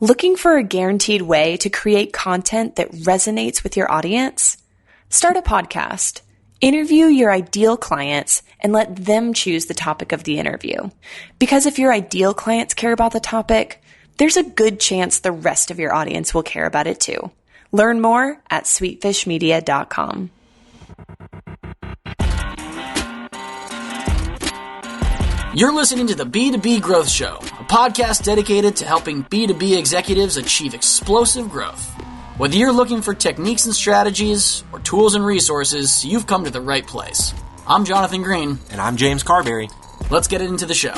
Looking for a guaranteed way to create content that resonates with your audience? Start a podcast. Interview your ideal clients and let them choose the topic of the interview. Because if your ideal clients care about the topic, there's a good chance the rest of your audience will care about it too. Learn more at sweetfishmedia.com. You're listening to the B2B Growth Show, a podcast dedicated to helping B2B executives achieve explosive growth. Whether you're looking for techniques and strategies or tools and resources, you've come to the right place. I'm Jonathan Green. And I'm James Carberry. Let's get into the show.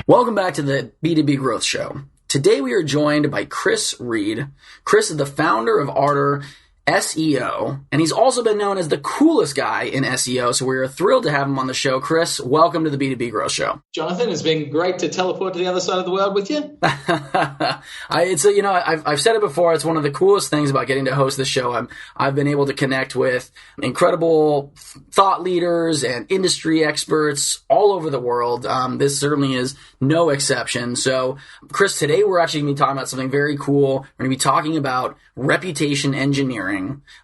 Welcome back to the B2B Growth Show. Today we are joined by Kris Reid. Kris is the founder of Ardor SEO, and he's also been known as the coolest guy in SEO, so we're thrilled to have him on the show. Kris, welcome to the B2B Growth Show. Jonathan, it's been great to teleport to the other side of the world with you. I've said it before, it's one of the coolest things about getting to host the show. I've been able to connect with incredible thought leaders and industry experts all over the world. This certainly is no exception. So, Kris, today we're actually going to be talking about something very cool. We're going to be talking about reputation engineering.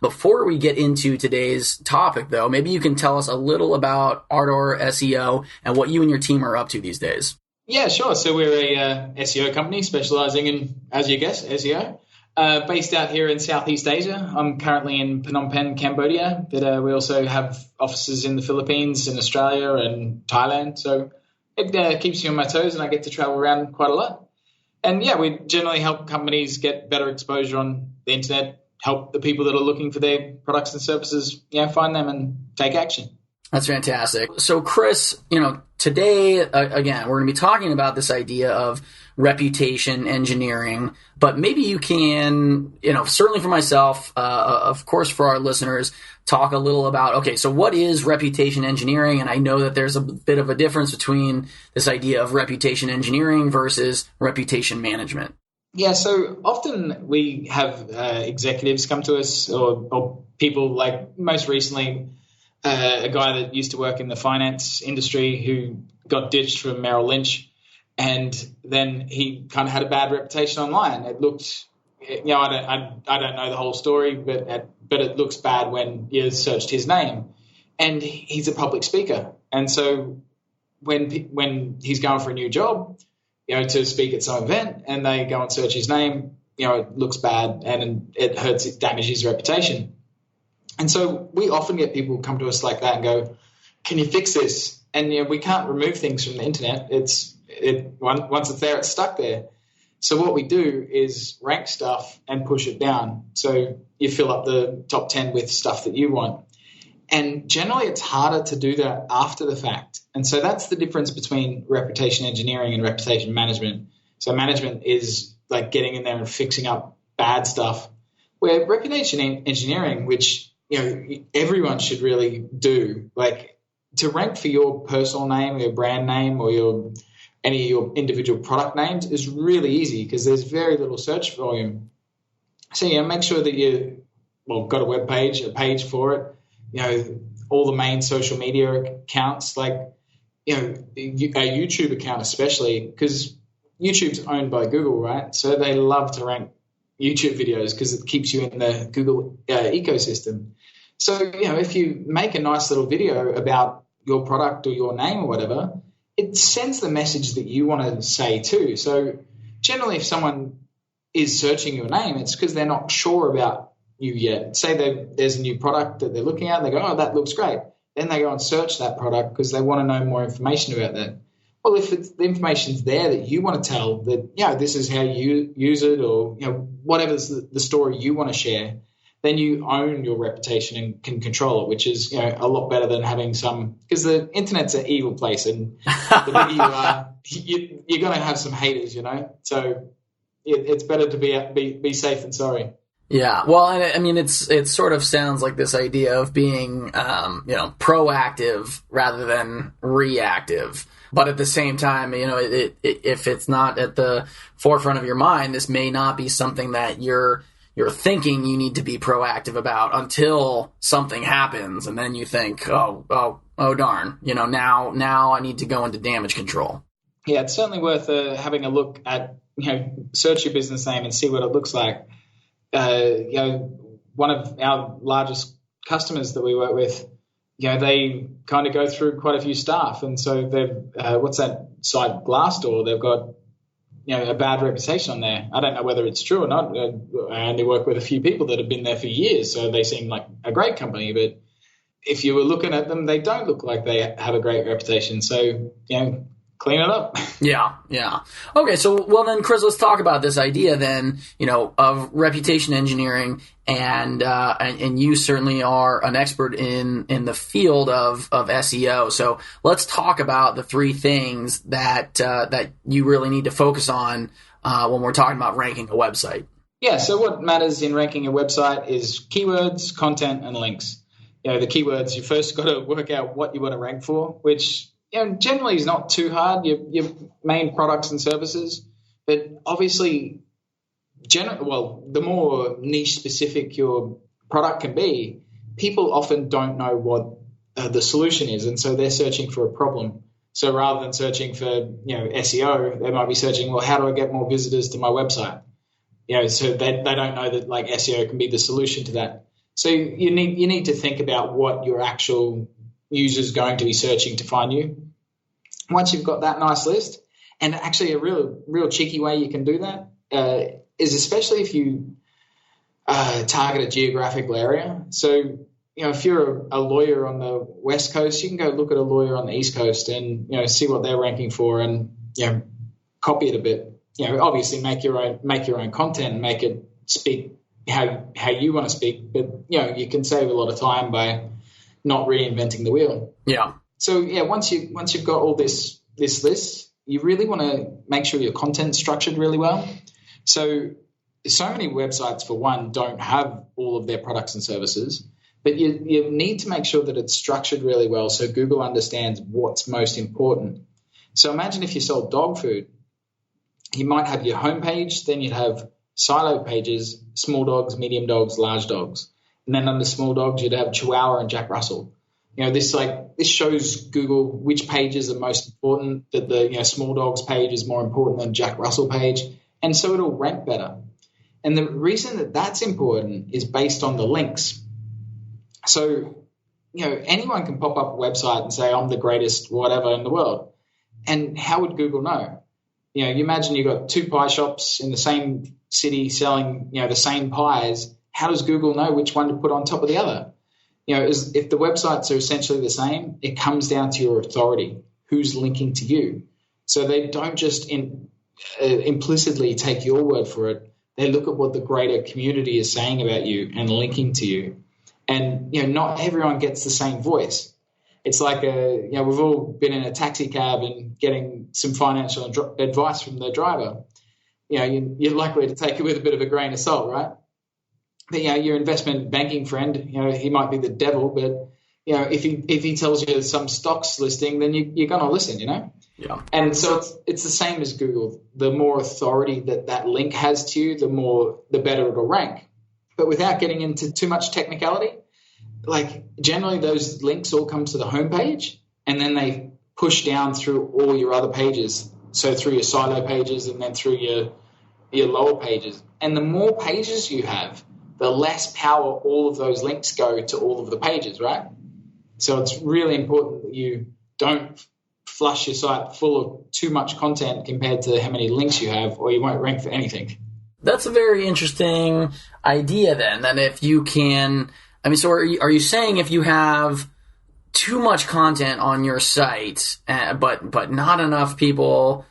Before we get into today's topic, though, maybe you can tell us a little about Ardor SEO and what you and your team are up to these days. Yeah, sure. So we're a SEO company specializing in, as you guessed, SEO, based out here in Southeast Asia. I'm currently in Phnom Penh, Cambodia, but we also have offices in the Philippines, in Australia, and Thailand. So it keeps me on my toes, and I get to travel around quite a lot. And yeah, we generally help companies get better exposure on the internet, help the people that are looking for their products and services, find them and take action. That's fantastic. So, Kris, today, again, we're going to be talking about this idea of reputation engineering, but maybe you can, certainly for myself, of course for our listeners, talk a little about, okay, so what is reputation engineering? And I know that there's a bit of a difference between this idea of reputation engineering versus reputation management. Yeah, so often we have executives come to us or people like most recently a guy that used to work in the finance industry who got ditched from Merrill Lynch, and then he kind of had a bad reputation online. It looked, I don't know the whole story, but it looks bad when you searched his name. And he's a public speaker. And so when he's going for a new job, to speak at some event and they go and search his name, it looks bad and it hurts, it damages his reputation. And so we often get people come to us like that and go, can you fix this? And we can't remove things from the internet. Once it's there, it's stuck there. So what we do is rank stuff and push it down. So you fill up the top 10 with stuff that you want. And generally it's harder to do that after the fact. And so that's the difference between reputation engineering and reputation management. So management is like getting in there and fixing up bad stuff, where reputation engineering, which everyone should really do, like to rank for your personal name or your brand name or any of your individual product names is really easy because there's very little search volume. So make sure that you got a page for it. All the main social media accounts, like, a YouTube account especially, because YouTube's owned by Google, right? So they love to rank YouTube videos because it keeps you in the Google ecosystem. So, if you make a nice little video about your product or your name or whatever, it sends the message that you want to say too. So generally if someone is searching your name, it's because they're not sure about you yet. Say there's a new product that they're looking at, they go, oh, that looks great. Then they go and search that product because they want to know more information about that. Well, if the information's there that you want to tell, that, this is how you use it or, whatever's the story you want to share, then you own your reputation and can control it, which is, a lot better than having because the internet's an evil place and the bigger you are, you're going to have some haters, So it's better to be safe than sorry. Yeah, well, I mean, it sort of sounds like this idea of being, proactive rather than reactive. But at the same time, if it's not at the forefront of your mind, this may not be something that you're thinking you need to be proactive about until something happens, and then you think, oh, oh darn, now I need to go into damage control. Yeah, it's certainly worth having a look at, search your business name and see what it looks like. One of our largest customers that we work with, they kind of go through quite a few staff. And so they've, what's that site, Glassdoor, they've got, a bad reputation on there. I don't know whether it's true or not. I only work with a few people that have been there for years, so they seem like a great company. But if you were looking at them, they don't look like they have a great reputation. So, clean it up. Yeah. Okay, so, well then, Kris, let's talk about this idea then, of reputation engineering, and you certainly are an expert in the field of SEO. So let's talk about the three things that you really need to focus on when we're talking about ranking a website. Yeah, so what matters in ranking a website is keywords, content, and links. The keywords, you first got to work out what you want to rank for, which generally is not too hard, your main products and services. But obviously, the more niche specific your product can be, people often don't know what the solution is, and so they're searching for a problem. So rather than searching for SEO, they might be searching, well, how do I get more visitors to my website? So they don't know that like SEO can be the solution to that. So you need to think about what your actual user's going to be searching to find you. Once you've got that nice list, and actually a real cheeky way you can do that is especially if you target a geographical area. So, if you're a lawyer on the West Coast, you can go look at a lawyer on the East Coast and, see what they're ranking for and, copy it a bit. Obviously make your own content and make it speak how you want to speak, but, you can save a lot of time by not reinventing the wheel. Yeah. So once you've got all this list, you really want to make sure your content's structured really well. So many websites, for one, don't have all of their products and services, but you need to make sure that it's structured really well so Google understands what's most important. So imagine if you sold dog food, you might have your homepage, then you'd have silo pages, small dogs, medium dogs, large dogs. And then under small dogs, you'd have Chihuahua and Jack Russell. This shows Google which pages are most important, that the small dogs page is more important than Jack Russell page, and so it'll rank better. And the reason that that's important is based on the links. So, anyone can pop up a website and say, I'm the greatest whatever in the world. And how would Google know? You imagine you've got two pie shops in the same city selling, the same pies. How does Google know which one to put on top of the other? If the websites are essentially the same, it comes down to your authority, who's linking to you. So they don't just implicitly take your word for it. They look at what the greater community is saying about you and linking to you. And, not everyone gets the same voice. It's like, we've all been in a taxi cab and getting some financial advice from the driver. You're likely to take it with a bit of a grain of salt, right? But, your investment banking friend, he might be the devil, but, if he tells you some stocks listing, then you're going to listen, Yeah. And so it's the same as Google. The more authority that link has to you, the better it'll rank. But without getting into too much technicality, like generally those links all come to the homepage and then they push down through all your other pages. So through your silo pages and then through your lower pages. And the more pages you have, the less power all of those links go to all of the pages, right? So it's really important that you don't flush your site full of too much content compared to how many links you have, or you won't rank for anything. That's a very interesting idea then, that if you can, so are you saying if you have too much content on your site, but not enough people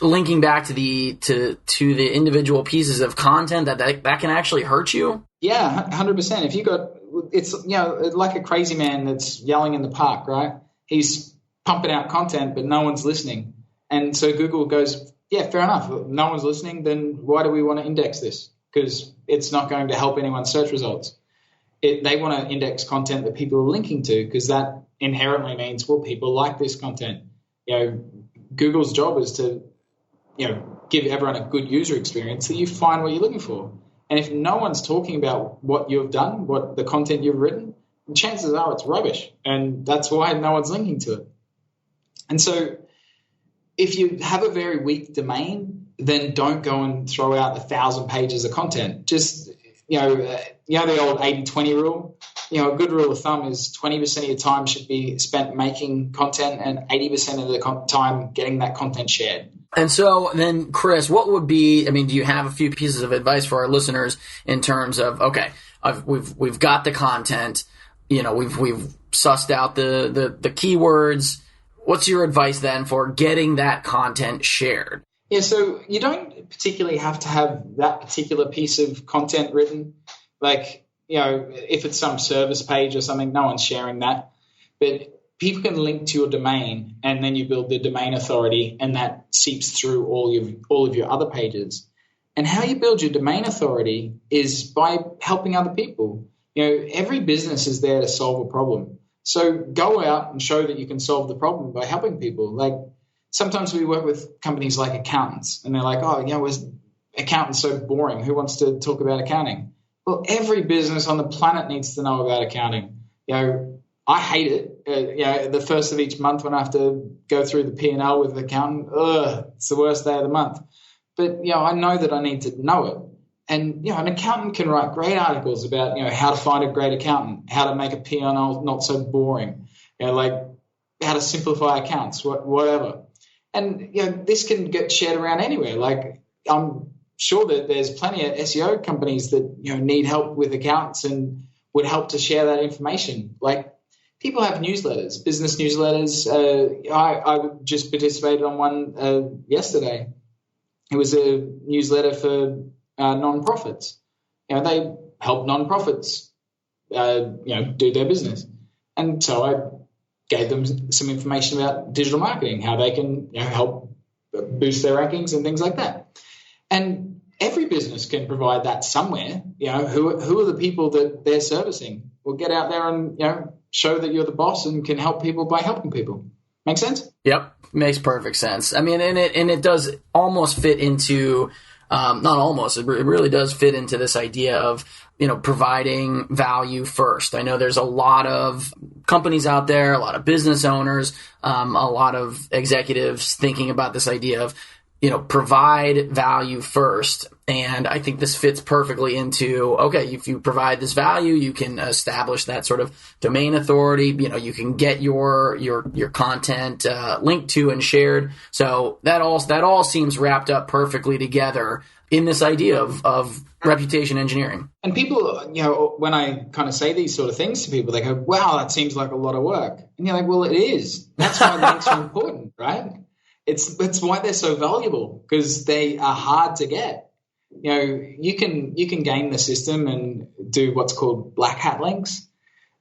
linking back to the individual pieces of content, that can actually hurt you? Yeah, 100%. If you got, it's like a crazy man that's yelling in the park, right? He's pumping out content, but no one's listening, and so Google goes, yeah, fair enough. No one's listening. Then why do we want to index this? Because it's not going to help anyone's search results. They want to index content that people are linking to, because that inherently means, well, people like this content. Google's job is to, give everyone a good user experience so you find what you're looking for. And if no one's talking about what you've done, what the content you've written, chances are it's rubbish, and that's why no one's linking to it. And so if you have a very weak domain, then don't go and throw out 1,000 pages of content. Just, the old 80-20 rule. A good rule of thumb is 20% of your time should be spent making content and 80% of the time getting that content shared. And so then, Kris, what would be, do you have a few pieces of advice for our listeners in terms of, okay, we've got the content, we've sussed out the keywords. What's your advice then for getting that content shared? Yeah, so you don't particularly have to have that particular piece of content written. Like, if it's some service page or something, no one's sharing that. But people can link to your domain, and then you build the domain authority, and that seeps through all of your other pages. And how you build your domain authority is by helping other people. Every business is there to solve a problem. So go out and show that you can solve the problem by helping people. Like, sometimes we work with companies like accountants, and they're like, was accountants so boring? Who wants to talk about accounting? Well, every business on the planet needs to know about accounting. I hate it. The first of each month when I have to go through the P&L with the accountant, it's the worst day of the month. But, I know that I need to know it. And, an accountant can write great articles about, how to find a great accountant, how to make a P&L not so boring, like how to simplify accounts, whatever. And, this can get shared around anywhere. Like, I'm sure that there's plenty of SEO companies that, need help with accountants and would help to share that information. Like, people have newsletters, business newsletters. I just participated on one yesterday. It was a newsletter for nonprofits. They help nonprofits, do their business. And so I gave them some information about digital marketing, how they can help boost their rankings and things like that. And every business can provide that somewhere. Who are the people that they're servicing? Well, get out there and show that you're the boss and can help people by helping people. Make sense? Yep, makes perfect sense. And it does almost fit into, not almost, it really does fit into this idea of providing value first. I know there's a lot of companies out there, a lot of business owners, a lot of executives thinking about this idea of provide value first. And I think this fits perfectly into, okay, if you provide this value, you can establish that sort of domain authority. You can get your content linked to and shared. So that all seems wrapped up perfectly together in this idea of reputation engineering. And people, when I kind of say these sort of things to people, they go, wow, that seems like a lot of work. And you're like, well, it is. That's why links are important, right? It's why they're so valuable, because they are hard to get. You can game the system and do what's called black hat links,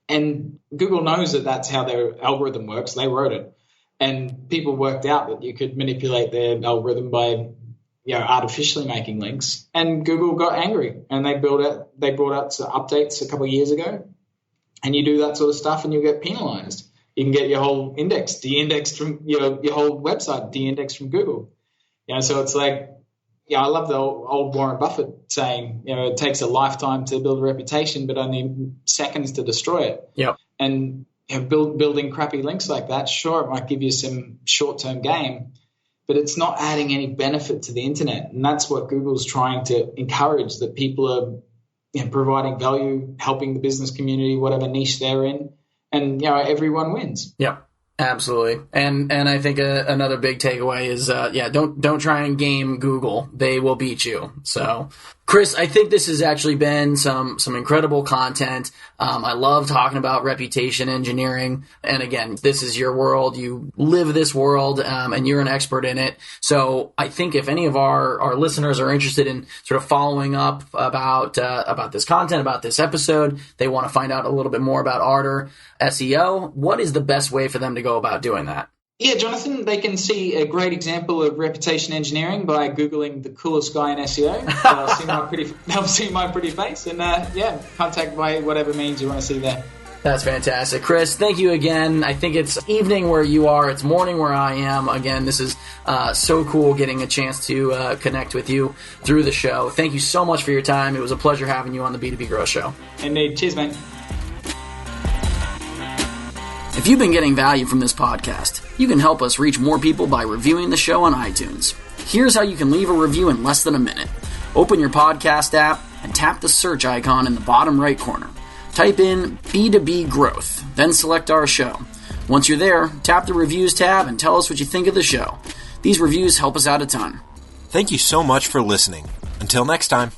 and Google knows that that's how their algorithm works. They wrote it, and people worked out that you could manipulate their algorithm by artificially making links. And Google got angry, and they brought out some updates a couple of years ago. And you do that sort of stuff, and you get penalized. You can get your whole index de-indexed from your whole website de-indexed from Google. So it's like, I love the old Warren Buffett saying, it takes a lifetime to build a reputation, but only seconds to destroy it. Yep. And building crappy links like that, sure, it might give you some short-term gain, but it's not adding any benefit to the internet. And that's what Google's trying to encourage, that people are providing value, helping the business community, whatever niche they're in. And, everyone wins. Yep, absolutely. And I think another big takeaway is, don't try and game Google. They will beat you. So, Kris, I think this has actually been some incredible content. I love talking about reputation engineering. And again, this is your world. You live this world, and you're an expert in it. So I think if any of our listeners are interested in sort of following up about this content, about this episode, they want to find out a little bit more about Ardor SEO, what is the best way for them to go about doing that? Yeah, Jonathan, they can see a great example of reputation engineering by Googling the coolest guy in SEO. They'll see my pretty face, and contact by whatever means you want to see there. That's fantastic. Kris, thank you again. I think it's evening where you are. It's morning where I am. Again, this is so cool getting a chance to connect with you through the show. Thank you so much for your time. It was a pleasure having you on the B2B Growth Show. Indeed. Cheers, mate. If you've been getting value from this podcast, you can help us reach more people by reviewing the show on iTunes. Here's how you can leave a review in less than a minute. Open your podcast app and tap the search icon in the bottom right corner. Type in B2B Growth, then select our show. Once you're there, tap the Reviews tab and tell us what you think of the show. These reviews help us out a ton. Thank you so much for listening. Until next time.